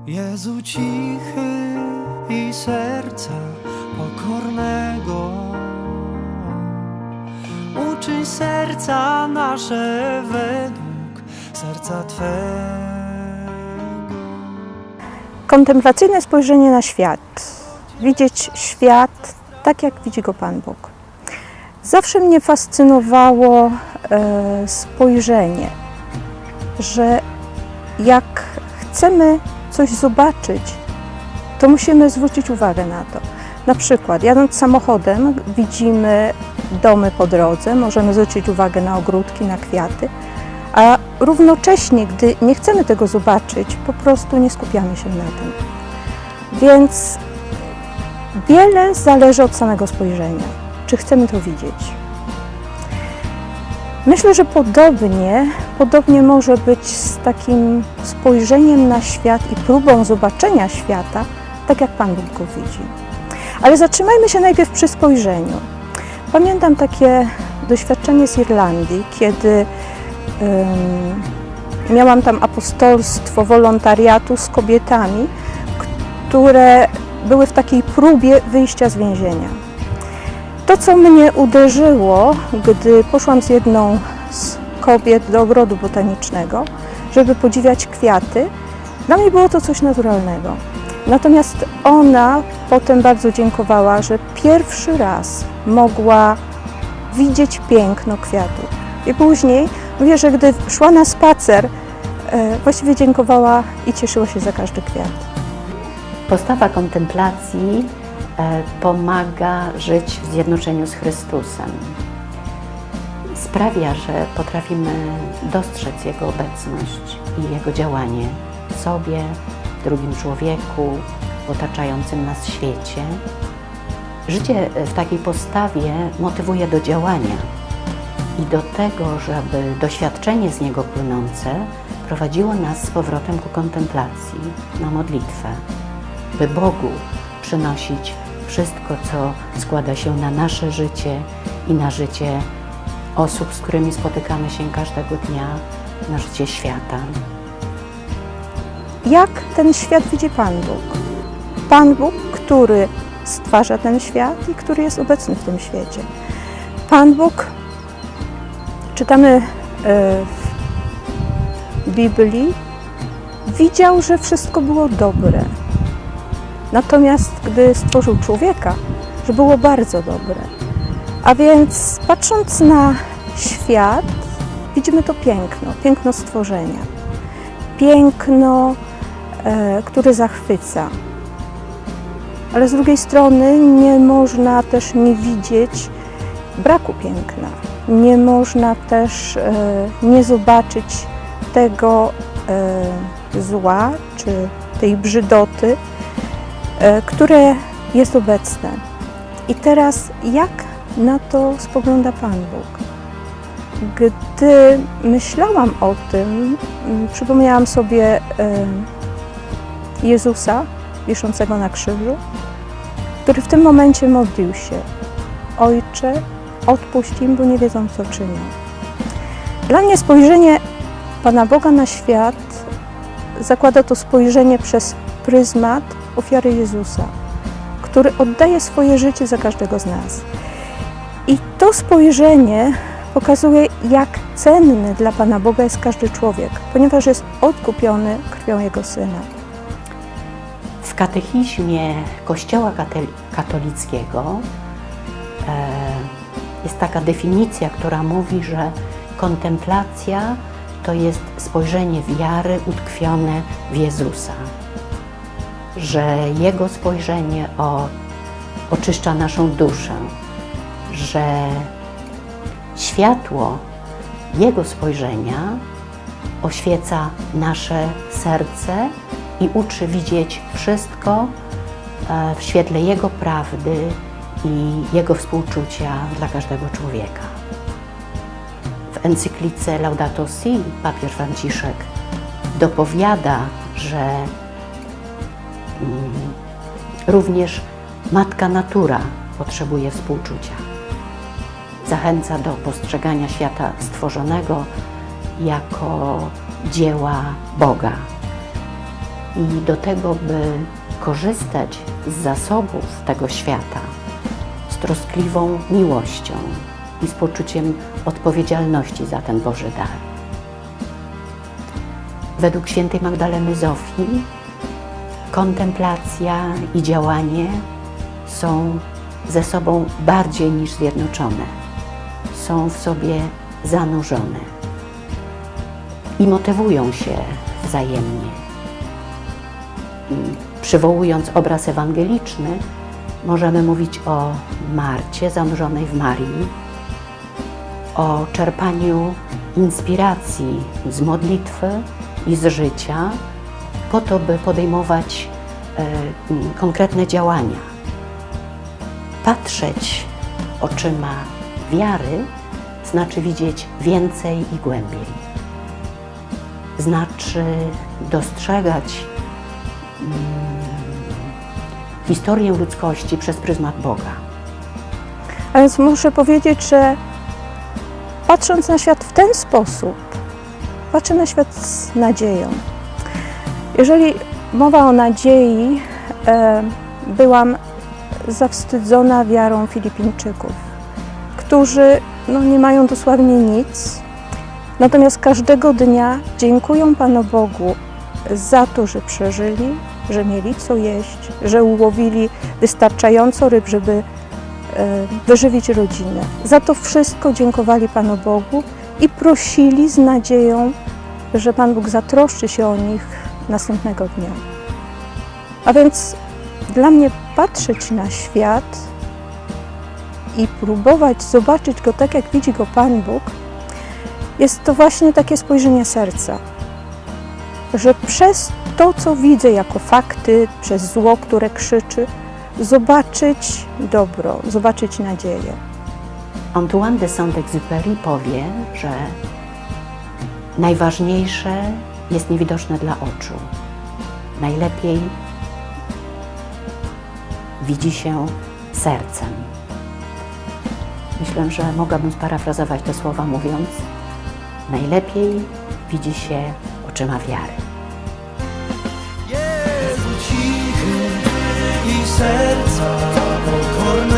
Jezu cichy i serca pokornego, uczyń serca nasze według serca Twego. Kontemplacyjne spojrzenie na świat. Widzieć świat tak, jak widzi go Pan Bóg. Zawsze mnie fascynowało spojrzenie, że jak chcemy coś zobaczyć, to musimy zwrócić uwagę na to. Na przykład, jadąc samochodem, widzimy domy po drodze, możemy zwrócić uwagę na ogródki, na kwiaty, a równocześnie, gdy nie chcemy tego zobaczyć, po prostu nie skupiamy się na tym. Więc wiele zależy od samego spojrzenia, czy chcemy to widzieć. Myślę, że podobnie może być z takim spojrzeniem na świat i próbą zobaczenia świata, tak jak Pan Bóg go widzi. Ale zatrzymajmy się najpierw przy spojrzeniu. Pamiętam takie doświadczenie z Irlandii, kiedy miałam tam apostolstwo wolontariatu z kobietami, które były w takiej próbie wyjścia z więzienia. To, co mnie uderzyło, gdy poszłam z jedną z kobiet do ogrodu botanicznego, żeby podziwiać kwiaty, dla mnie było to coś naturalnego. Natomiast ona potem bardzo dziękowała, że pierwszy raz mogła widzieć piękno kwiatów. I później mówię, że gdy szła na spacer, właściwie dziękowała i cieszyła się za każdy kwiat. Postawa kontemplacji pomaga żyć w zjednoczeniu z Chrystusem. Sprawia, że potrafimy dostrzec Jego obecność i Jego działanie w sobie, w drugim człowieku, w otaczającym nas świecie. Życie w takiej postawie motywuje do działania i do tego, żeby doświadczenie z niego płynące prowadziło nas z powrotem ku kontemplacji, na modlitwę, by Bogu przynosić wszystko, co składa się na nasze życie i na życie osób, z którymi spotykamy się każdego dnia, na życie świata. Jak ten świat widzi Pan Bóg? Pan Bóg, który stwarza ten świat i który jest obecny w tym świecie. Pan Bóg, czytamy w Biblii, widział, że wszystko było dobre. Natomiast gdy stworzył człowieka, że było bardzo dobre. A więc patrząc na świat, widzimy to piękno stworzenia. Piękno, które zachwyca. Ale z drugiej strony nie można też nie widzieć braku piękna. Nie można też nie zobaczyć tego zła czy tej brzydoty, które jest obecne. I teraz jak na to spogląda Pan Bóg? Gdy myślałam o tym, przypomniałam sobie Jezusa wiszącego na krzyżu, który w tym momencie modlił się: Ojcze, odpuść im, bo nie wiedzą, co czynią. Dla mnie spojrzenie Pana Boga na świat zakłada to spojrzenie przez pryzmat ofiary Jezusa, który oddaje swoje życie za każdego z nas. I to spojrzenie pokazuje, jak cenny dla Pana Boga jest każdy człowiek, ponieważ jest odkupiony krwią Jego Syna. W katechizmie Kościoła katolickiego jest taka definicja, która mówi, że kontemplacja to jest spojrzenie wiary utkwione w Jezusa, że Jego spojrzenie oczyszcza naszą duszę, że światło Jego spojrzenia oświeca nasze serce i uczy widzieć wszystko w świetle Jego prawdy i Jego współczucia dla każdego człowieka. W encyklice Laudato Si papież Franciszek dopowiada, że również Matka Natura potrzebuje współczucia. Zachęca do postrzegania świata stworzonego jako dzieła Boga. i do tego, by korzystać z zasobów tego świata z troskliwą miłością i z poczuciem odpowiedzialności za ten Boży dar. Według świętej Magdaleny Zofii kontemplacja i działanie są ze sobą bardziej niż zjednoczone. Są w sobie zanurzone i motywują się wzajemnie. Przywołując obraz ewangeliczny, możemy mówić o Marcie zanurzonej w Marii, o czerpaniu inspiracji z modlitwy i z życia, po to, by podejmować konkretne działania. Patrzeć oczyma wiary znaczy widzieć więcej i głębiej. Znaczy dostrzegać historię ludzkości przez pryzmat Boga. A więc muszę powiedzieć, że patrząc na świat w ten sposób, patrzę na świat z nadzieją. Jeżeli mowa o nadziei, byłam zawstydzona wiarą Filipińczyków, którzy nie mają dosłownie nic, natomiast każdego dnia dziękują Panu Bogu za to, że przeżyli, że mieli co jeść, że ułowili wystarczająco ryb, żeby wyżywić rodzinę. Za to wszystko dziękowali Panu Bogu i prosili z nadzieją, że Pan Bóg zatroszczy się o nich następnego dnia. A więc dla mnie patrzeć na świat i próbować zobaczyć go tak, jak widzi go Pan Bóg, jest to właśnie takie spojrzenie serca, że przez to, co widzę jako fakty, przez zło, które krzyczy, zobaczyć dobro, zobaczyć nadzieję. Antoine de Saint-Exupéry powie, że najważniejsze jest niewidoczne dla oczu. Najlepiej widzi się sercem. Myślę, że mogłabym sparafrazować te słowa mówiąc: najlepiej widzi się oczyma wiary. Jezu cichy i serca pokorne.